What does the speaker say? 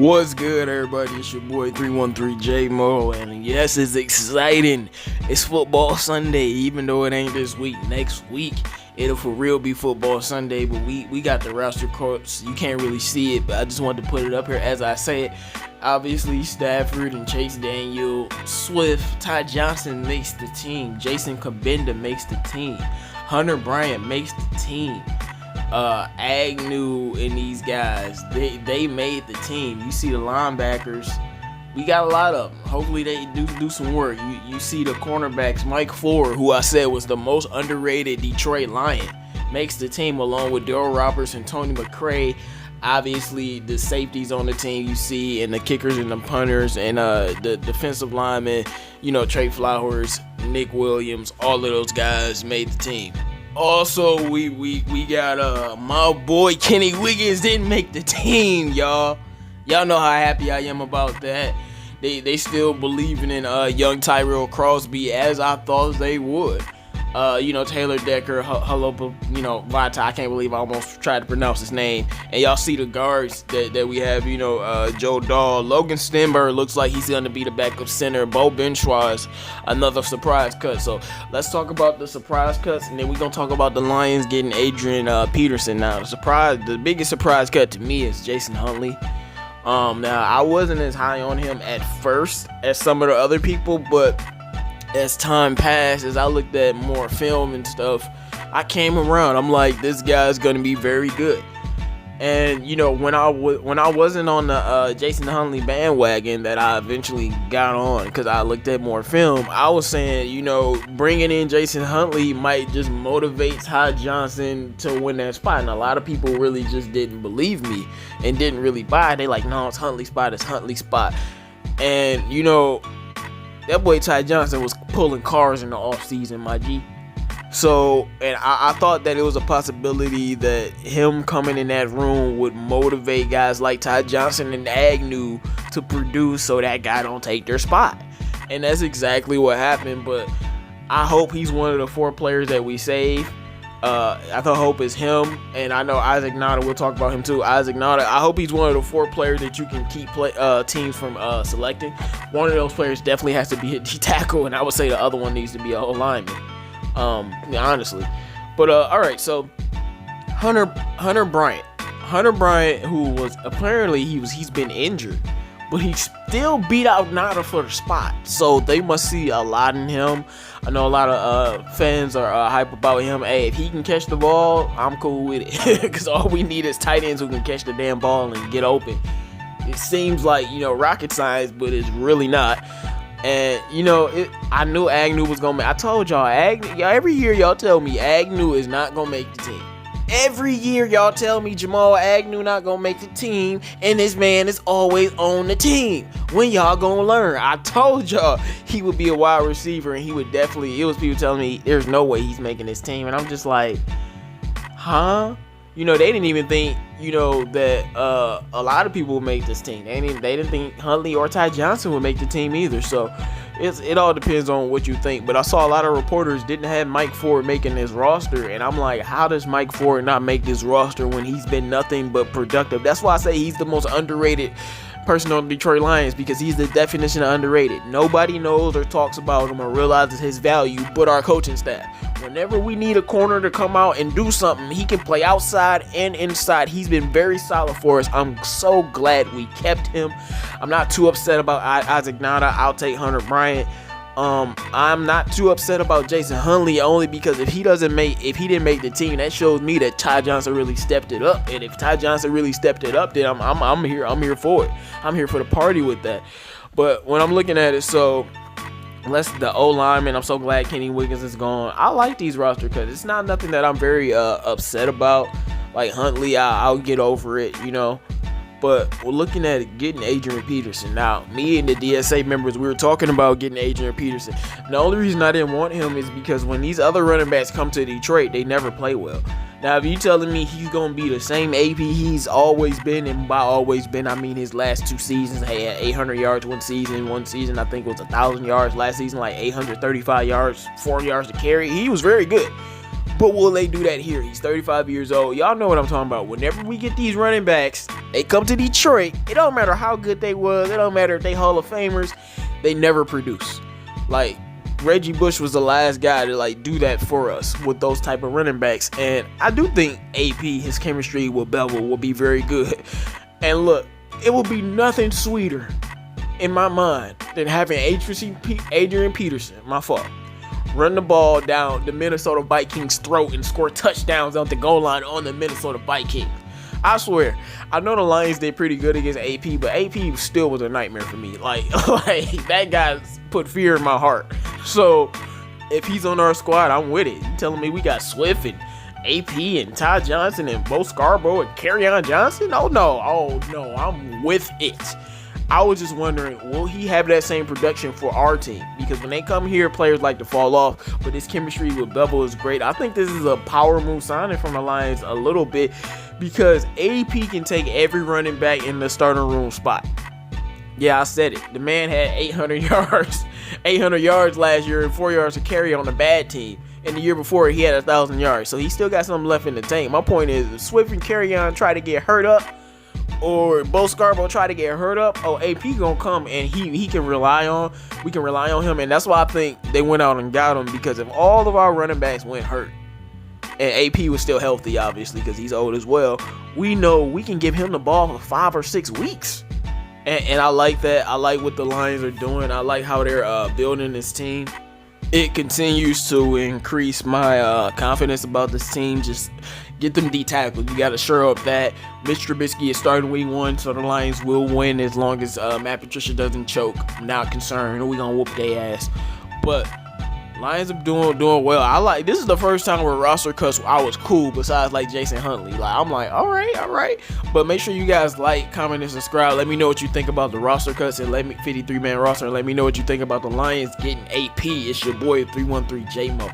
What's good, everybody? It's your boy 313 J-Mo, and yes, it's exciting. It's football Sunday, even though it ain't this week. Next week, it'll for real be football Sunday, but we got the roster quotes. You can't really see it, but I just wanted to put it up here as I say it. Obviously, Stafford and Chase Daniel, Swift, Ty Johnson makes the team. Jason Kabinda makes the team. Hunter Bryant makes the team. Agnew and these guys, they made the team. You see the linebackers, we got a lot of them. Hopefully they do some work. You see the cornerbacks, Mike Ford, who I said was the most underrated Detroit Lion, makes the team along with Darryl Roberts and Tony McRae. Obviously the safeties on the team you see, and the kickers and the punters, and the defensive linemen, Trey Flowers, Nick Williams, all of those guys made the team. Also, we got my boy Kenny Wiggins didn't make the team, y'all. Y'all know how happy I am about that. They still believing in young Tyrell Crosby, as I thought they would. Taylor Decker, Vata, I can't believe I almost tried to pronounce his name. And y'all see the guards that we have, Joe Dahl. Logan Stenberg looks like he's going to be the backup center. Bo Benchois, another surprise cut. So let's talk about the surprise cuts, and then we're going to talk about the Lions getting Adrian Peterson. Now, the biggest surprise cut to me is Jason Huntley. Now, I wasn't as high on him at first as some of the other people, but as time passed, as I looked at more film and stuff, I came around. I'm like, this guy's gonna be very good. And when I wasn't on the Jason Huntley bandwagon that I eventually got on because I looked at more film, I was saying, bringing in Jason Huntley might just motivate Ty Johnson to win that spot. And a lot of people really just didn't believe me and didn't really buy it. They like, no, it's Huntley's spot. It's Huntley's spot. And that boy Ty Johnson was pulling cars in the offseason, my G. So, and I thought that it was a possibility that him coming in that room would motivate guys like Ty Johnson and Agnew to produce so that guy don't take their spot. And that's exactly what happened, but I hope he's one of the 4 players that we save. I hope it's him, and I know Isaac Nada, we'll talk about him too. Isaac Nada, I hope he's one of the 4 players that you can keep teams from selecting. One of those players definitely has to be a D tackle, and I would say the other one needs to be a whole lineman, honestly. But all right, so Hunter Bryant, who was apparently he's been injured, but he still beat out Nada for the spot. So they must see a lot in him. I know a lot of fans are hype about him. Hey, if he can catch the ball, I'm cool with it. Because all we need is tight ends who can catch the damn ball and get open. It seems like, rocket science, but it's really not. And, I knew Agnew was going to make. I told y'all, every year y'all tell me Agnew is not going to make the team. Every year y'all tell me Jamal Agnew not gonna make the team, and this man is always on the team. When y'all gonna learn? I told y'all he would be a wide receiver, and he would definitely. It was people telling me there's no way he's making this team, and I'm just like, huh? They didn't even think that a lot of people would make this team. They didn't think Huntley or Ty Johnson would make the team either. So it all depends on what you think. But I saw a lot of reporters didn't have Mike Ford making this roster, and I'm like, how does Mike Ford not make this roster when he's been nothing but productive? That's why I say he's the most underrated person on the Detroit Lions, because he's the definition of underrated. Nobody knows or talks about him or realizes his value but our coaching staff. Whenever we need a corner to come out and do something, he can play outside and inside. He's been very solid for us. I'm so glad we kept him. I'm not too upset about Isaac Nada. I'll take Hunter Bryant. I'm not too upset about Jason Huntley, only because if he didn't make the team, that shows me that Ty Johnson really stepped it up. And if Ty Johnson really stepped it up, then I'm here for it. I'm here for the party with that. But when I'm looking at it, so the O lineman, I'm so glad Kenny Wiggins is gone. I like these roster cuts. It's not nothing that I'm very upset about. Like Huntley, I'll get over it, But we're looking at it, getting Adrian Peterson. Now, me and the DSA members, we were talking about getting Adrian Peterson. The only reason I didn't want him is because when these other running backs come to Detroit, they never play well. Now, if you telling me he's going to be the same AP he's always been, and by always been, I mean his last 2 seasons, he had 800 yards one season I think it was 1,000 yards. Last season, like 835 yards, 4 yards to carry. He was very good. But will they do that here? He's 35 years old. Y'all know what I'm talking about. Whenever we get these running backs, they come to Detroit. It don't matter how good they was. It don't matter if they Hall of Famers. They never produce. Like, Reggie Bush was the last guy to like do that for us with those type of running backs. And I do think AP, his chemistry with Bevel will be very good. And look, it will be nothing sweeter in my mind than having Adrian Peterson, my fault, run the ball down the Minnesota Vikings' throat and score touchdowns on the goal line on the Minnesota Vikings. I swear, I know the Lions did pretty good against AP, but AP still was a nightmare for me. Like that guy put fear in my heart. So if he's on our squad, I'm with it. You telling me we got Swift and AP and Ty Johnson and Bo Scarborough and Kerryon Johnson? Oh no, I'm with it. I was just wondering, will he have that same production for our team? Because when they come here, players like to fall off, but his chemistry with Bevel is great. I think this is a power move signing from the Lions a little bit, because AP can take every running back in the starting room spot. Yeah, I said it. The man had 800 yards last year and 4 yards to carry on a bad team. And the year before, he had 1,000 yards. So he still got something left in the tank. My point is, if Swift and Kerryon try to get hurt up, or Bo Scarborough try to get hurt up, AP gonna come and he can rely on. We can rely on him, and that's why I think they went out and got him, because if all of our running backs went hurt, and AP was still healthy, obviously, because he's old as well, we know we can give him the ball for 5 or 6 weeks. And I like that. I like what the Lions are doing. I like how they're building this team. It continues to increase my confidence about this team. Just get them D-tackled. You got to shore up that. Mitch Trubisky is starting week 1, so the Lions will win as long as Matt Patricia doesn't choke. I'm not concerned. We're going to whoop their ass. But Lions are doing well. This is the first time where roster cuts I was cool, besides like Jason Huntley. Like, I'm like, all right. But make sure you guys like, comment, and subscribe. Let me know what you think about the roster cuts, and 53-man roster. And let me know what you think about the Lions getting AP. It's your boy 313 J-Mo.